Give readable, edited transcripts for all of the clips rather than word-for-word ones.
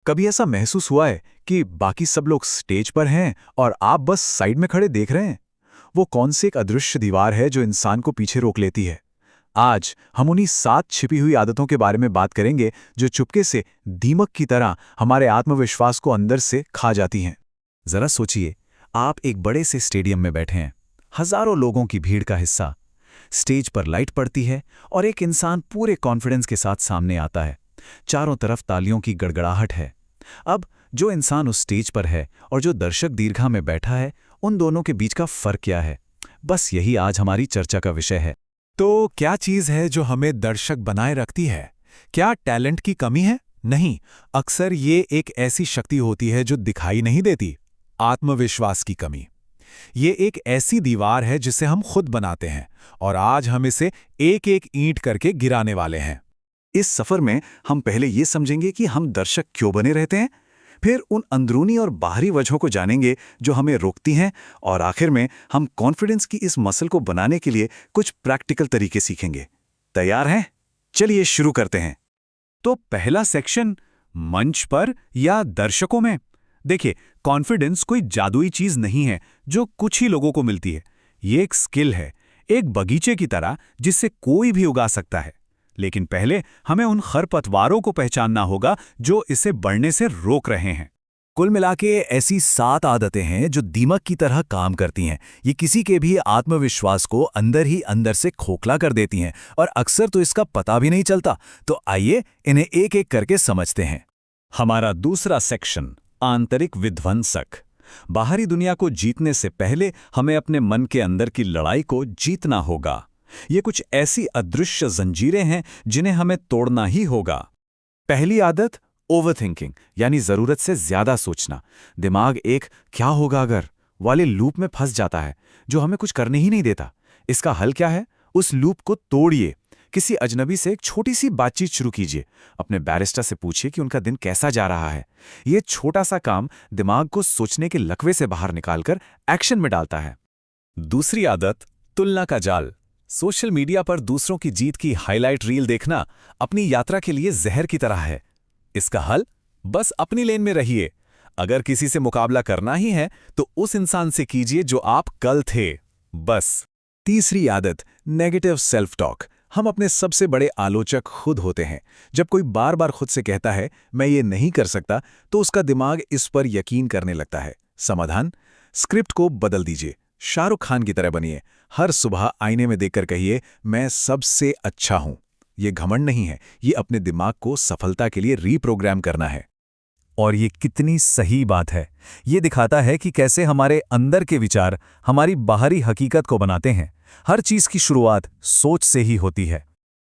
कभी ऐसा महसूस हुआ है कि बाकी सब लोग स्टेज पर हैं और आप बस साइड में खड़े देख रहे हैं? वो कौन सी एक अदृश्य दीवार है जो इंसान को पीछे रोक लेती है? आज हम उन्हीं 7 छिपी हुई आदतों के बारे में बात करेंगे जो चुपके से दीमक की तरह हमारे आत्मविश्वास को अंदर से खा जाती हैं। जरा सोचिए, आप एक बड़े से स्टेडियम में बैठे हैं, हजारों लोगों की भीड़ का हिस्सा। स्टेज पर लाइट पड़ती है और एक इंसान पूरे कॉन्फिडेंस के साथ सामने आता है। चारों तरफ तालियों की गड़गड़ाहट है। अब जो इंसान उस स्टेज पर है और जो दर्शक दीर्घा में बैठा है, उन दोनों के बीच का फर्क क्या है? बस यही आज हमारी चर्चा का विषय है। तो क्या चीज है जो हमें दर्शक बनाए रखती है? क्या टैलेंट की कमी है? नहीं, अक्सर ये एक ऐसी शक्ति होती है जो दिखाई नहीं देती। आत्मविश्वास की कमी। ये एक ऐसी दीवार है जिसे हम खुद बनाते हैं और आज हम इसे एक एक ईंट करके गिराने वाले हैं। इस सफर में हम पहले ये समझेंगे कि हम दर्शक क्यों बने रहते हैं, फिर उन अंदरूनी और बाहरी वजहों को जानेंगे जो हमें रोकती हैं, और आखिर में हम कॉन्फिडेंस की इस मसल को बनाने के लिए कुछ प्रैक्टिकल तरीके सीखेंगे। तैयार हैं? चलिए शुरू करते हैं। तो पहला सेक्शन, मंच पर या दर्शकों में। देखिए, कॉन्फिडेंस कोई जादुई चीज नहीं है जो कुछ ही लोगों को मिलती है। ये एक स्किल है, एक बगीचे की तरह जिससे कोई भी उगा सकता है। लेकिन पहले हमें उन खरपतवारों को पहचानना होगा जो इसे बढ़ने से रोक रहे हैं। कुल मिला के ऐसी 7 आदतें हैं जो दीमक की तरह काम करती हैं। ये किसी के भी आत्मविश्वास को अंदर ही अंदर से खोखला कर देती हैं और अक्सर तो इसका पता भी नहीं चलता। तो आइए इन्हें एक एक करके समझते हैं। हमारा दूसरा सेक्शन, आंतरिक विध्वंसक। बाहरी दुनिया को जीतने से पहले हमें अपने मन के अंदर की लड़ाई को जीतना होगा। ये कुछ ऐसी अदृश्य जंजीरें हैं जिन्हें हमें तोड़ना ही होगा। पहली आदत, ओवरथिंकिंग, यानी जरूरत से ज्यादा सोचना। दिमाग एक क्या होगा अगर वाले लूप में फंस जाता है जो हमें कुछ करने ही नहीं देता। इसका हल क्या है? उस लूप को तोड़िए। किसी अजनबी से एक छोटी सी बातचीत शुरू कीजिए। अपने बैरिस्टर से पूछिए कि उनका दिन कैसा जा रहा है। ये छोटा सा काम दिमाग को सोचने के लकवे से बाहर निकालकर एक्शन में डालता है। दूसरी आदत, तुलना का जाल। सोशल मीडिया पर दूसरों की जीत की हाईलाइट रील देखना अपनी यात्रा के लिए जहर की तरह है। इसका हल, बस अपनी लेन में रहिए। अगर किसी से मुकाबला करना ही है तो उस इंसान से कीजिए जो आप कल थे, बस। तीसरी आदत, नेगेटिव सेल्फ टॉक। हम अपने सबसे बड़े आलोचक खुद होते हैं। जब कोई बार बार खुद से कहता है मैं ये नहीं कर सकता, तो उसका दिमाग इस पर यकीन करने लगता है। समाधान, स्क्रिप्ट को बदल दीजिए। शाहरुख खान की तरह बनिए। हर सुबह आईने में देखकर कहिए मैं सबसे अच्छा हूं। ये घमंड नहीं है, ये अपने दिमाग को सफलता के लिए रीप्रोग्राम करना है। और ये कितनी सही बात है। ये दिखाता है कि कैसे हमारे अंदर के विचार हमारी बाहरी हकीकत को बनाते हैं। हर चीज की शुरुआत सोच से ही होती है।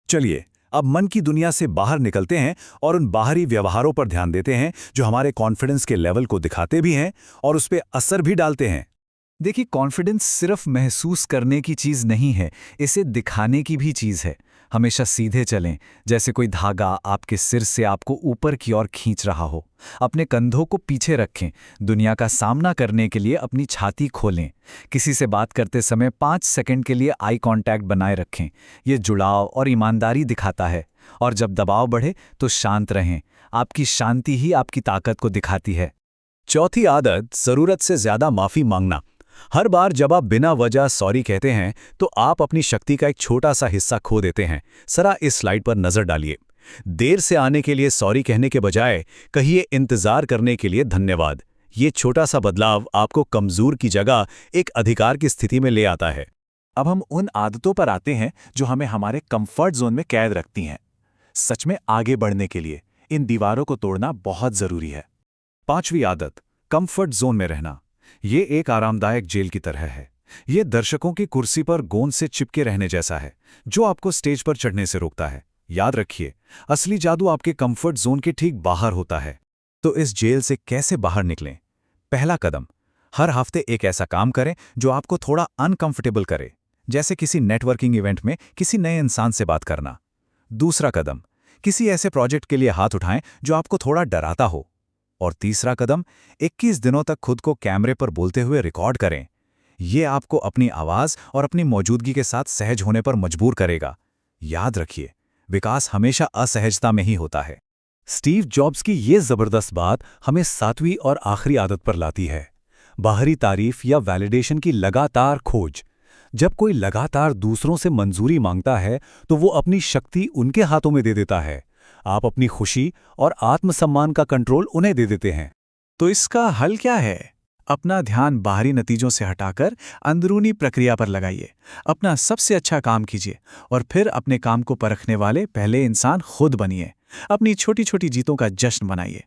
चलिए अब मन की दुनिया से बाहर निकलते हैं और उन बाहरी व्यवहारों पर ध्यान देते हैं जो हमारे कॉन्फिडेंस के लेवल को दिखाते भी हैं और उस पर असर भी डालते हैं। देखिए, कॉन्फिडेंस सिर्फ महसूस करने की चीज़ नहीं है, इसे दिखाने की भी चीज़ है। हमेशा सीधे चलें, जैसे कोई धागा आपके सिर से आपको ऊपर की ओर खींच रहा हो। अपने कंधों को पीछे रखें। दुनिया का सामना करने के लिए अपनी छाती खोलें। किसी से बात करते समय 5 सेकंड के लिए आई कांटेक्ट बनाए रखें। ये जुड़ाव और ईमानदारी दिखाता है। और जब दबाव बढ़े तो शांत रहें। आपकी शांति ही आपकी ताकत को दिखाती है। चौथी आदत, जरूरत से ज्यादा माफी मांगना। हर बार जब आप बिना वजह सॉरी कहते हैं तो आप अपनी शक्ति का एक छोटा सा हिस्सा खो देते हैं। जरा इस स्लाइड पर नजर डालिए। देर से आने के लिए सॉरी कहने के बजाय कहिए इंतजार करने के लिए धन्यवाद। ये छोटा सा बदलाव आपको कमजोर की जगह एक अधिकार की स्थिति में ले आता है। अब हम उन आदतों पर आते हैं जो हमें हमारे कंफर्ट जोन में कैद रखती हैं। सच में आगे बढ़ने के लिए इन दीवारों को तोड़ना बहुत जरूरी है। पांचवी आदत, कंफर्ट जोन में रहना। ये एक आरामदायक जेल की तरह है। ये दर्शकों की कुर्सी पर गोंद से चिपके रहने जैसा है जो आपको स्टेज पर चढ़ने से रोकता है। याद रखिए, असली जादू आपके कंफर्ट जोन के ठीक बाहर होता है। तो इस जेल से कैसे बाहर निकलें? पहला कदम, हर हफ्ते एक ऐसा काम करें जो आपको थोड़ा अनकंफर्टेबल करे, जैसे किसी नेटवर्किंग इवेंट में किसी नए इंसान से बात करना। दूसरा कदम, किसी ऐसे प्रोजेक्ट के लिए हाथ उठाएं जो आपको थोड़ा डराता हो। और तीसरा कदम, 21 दिनों तक खुद को कैमरे पर बोलते हुए रिकॉर्ड करें। ये आपको अपनी आवाज और अपनी मौजूदगी के साथ सहज होने पर मजबूर करेगा। याद रखिए, विकास हमेशा असहजता में ही होता है। स्टीव जॉब्स की ये जबरदस्त बात हमें 7वीं और आखिरी आदत पर लाती है, बाहरी तारीफ या वैलिडेशन की लगातार खोज। जब कोई लगातार दूसरों से मंजूरी मांगता है तो वो अपनी शक्ति उनके हाथों में दे देता है। आप अपनी खुशी और आत्मसम्मान का कंट्रोल उन्हें दे देते हैं। तो इसका हल क्या है? अपना ध्यान बाहरी नतीजों से हटाकर अंदरूनी प्रक्रिया पर लगाइए। अपना सबसे अच्छा काम कीजिए और फिर अपने काम को परखने वाले पहले इंसान खुद बनिए। अपनी छोटी छोटी जीतों का जश्न मनाइए।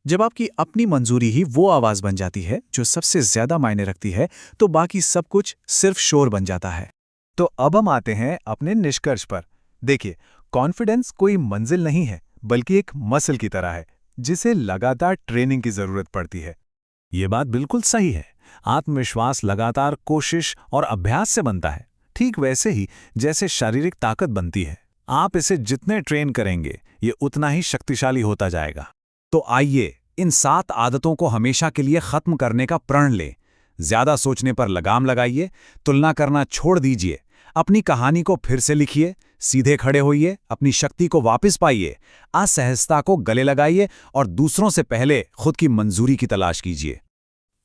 जब आपकी अपनी मंजूरी ही वो आवाज़ बन जाती है जो सबसे ज्यादा मायने रखती है, तो बाकी सब कुछ सिर्फ शोर बन जाता है। तो अब हम आते हैं अपने निष्कर्ष पर। देखिए, कॉन्फिडेंस कोई मंजिल नहीं है, बल्कि एक मसल की तरह है, जिसे लगातार ट्रेनिंग की जरूरत पड़ती है। ये बात बिल्कुल सही है। आत्मविश्वास लगातार कोशिश और अभ्यास से बनता है, ठीक वैसे ही जैसे शारीरिक ताकत बनती है। आप इसे जितने ट्रेन करेंगे, ये उतना ही शक्तिशाली होता जाएगा। तो आइए इन 7 आदतों को हमेशा के लिए खत्म करने का प्रण लें। ज्यादा सोचने पर लगाम लगाइए, तुलना करना छोड़ दीजिए, अपनी कहानी को फिर से लिखिए, सीधे खड़े होइए, अपनी शक्ति को वापस पाइए, असहजता को गले लगाइए और दूसरों से पहले खुद की मंजूरी की तलाश कीजिए।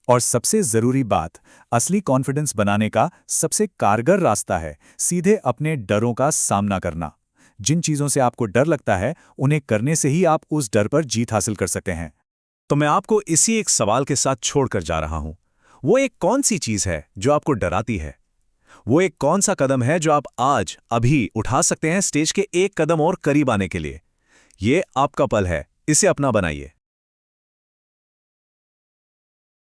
और सबसे जरूरी बात, असली कॉन्फिडेंस बनाने का सबसे कारगर रास्ता है सीधे अपने डरों का सामना करना। जिन चीजों से आपको डर लगता है, उन्हें करने से ही आप उस डर पर जीत हासिल कर सकते हैं। तो मैं आपको इसी एक सवाल के साथ छोड़कर जा रहा हूं। वो एक कौन सी चीज है जो आपको डराती है? वो एक कौन सा कदम है जो आप आज अभी उठा सकते हैं स्टेज के एक कदम और करीब आने के लिए? ये आपका पल है, इसे अपना बनाइए।